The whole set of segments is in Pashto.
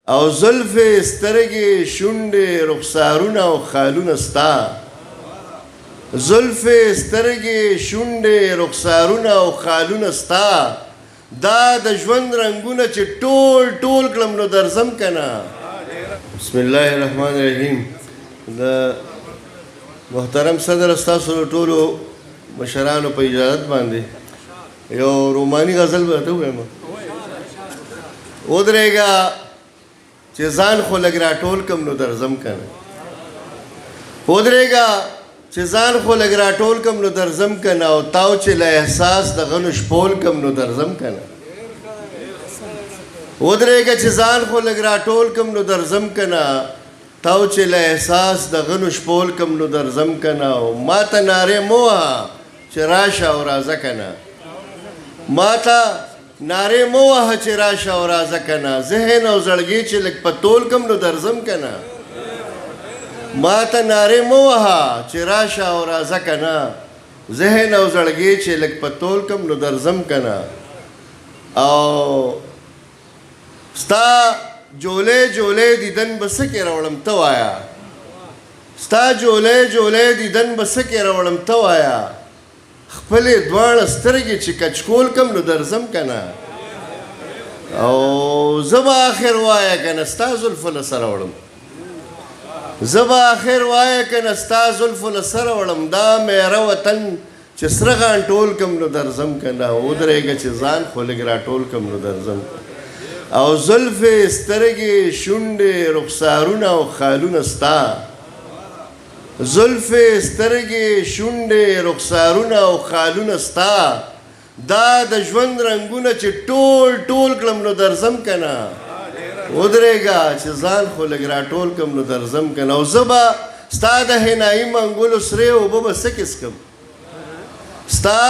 او زلفې سترګې شونډې رخسارونه او خالونه ستا زلفې سترګې شونډې رخسارونه او خالونه ستا دا د ژوند رنګونه چې ټول ټول کړم نو درځم که نه. بسم الله الرحمن الرحیم. د محترم صدر ستاسو ټولو مشرانو په اجازت باندې یو روماني غزل به ته ووایم. ودرېږه چې ځان خو لږ راټول کم نو درځم که نه. ودرېږه چې ځان خو لږ راټول کم نو درځم که نه. او تاو چې له احساس د غنو شپول کم نو درځم که نه. ودرېږه چې ځان خو لږ راټول کم نو درځم که نه. تاو چې له احساس د غنو شپول کم نو درځم که نه. او ما ته نارې مه وهه چې راشه او راځه که نه. ما ته نارې مه وهه چې راشه او راځه که نه. ذهن او زړګي چې لږ په تول کم نو درځم که نه. ما ته نارې مه وهه چې راشه او راځه که نه. ذهن او زړګي چې لږ په تول کم نو درځم که نه. او ستا جولې جولې دیدن به څه کې راوړم ته وایه. ستا جولې جولې دیدن به څه کې راوړم ته وایه. خپلې دواړه سترګې چې کچکول کم نو درځم که نه. او زه به آخر وایه که نه ستا زلفو له سره وړم. زه به آخر وایه که نه ستا زلفو له سره وړم. دا میره وطن چې سره غان ټول کم نو درځم که نه. ودرېږه چې ځان خو لږ راټول کم نو درځم. او زلفې سترګې شونډې رخسارونه او خالونه ستا زلفې سترګې شونډې رخسارونه او خالونه ستا دا د ژوند رنګونه چې ټول ټول کړم نو درځم که نه. ودرېږه چې ځان خو لږ راټول کم نو درځم که نه. او زه به ستا د حنایي منګلو سرې اوبه به څه کسکم. ستا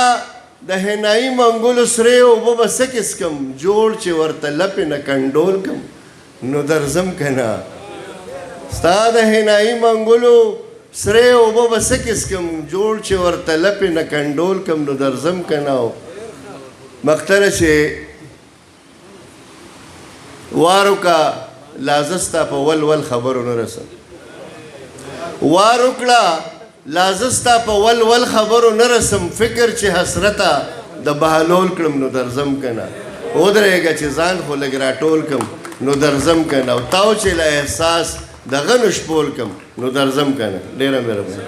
د حنایي منګلو سرې اوبه به څه کسکم. جوړ چې ورته لپې نه کنډول کم نو درځم که نه. ستا د حنایي منګلو سرې اوبه به څه کسکم. جوړ چې ورته لپې نه کنډول کم نو درځم که نه. مختره چې وار وکړه لازه ستا په ول ول خبرو نه رسم. وار وکړه لازه ستا په ول ول خبرو نه رسم. فکر چې حسرته د بهلول کړم نو درځم که نه. ودرېږه چې ځان خو لږ راټول کم نو درځم که نه. او تاو چې له احساس د غنو شپول کم نو درځم که نه. ډېره مهرباني.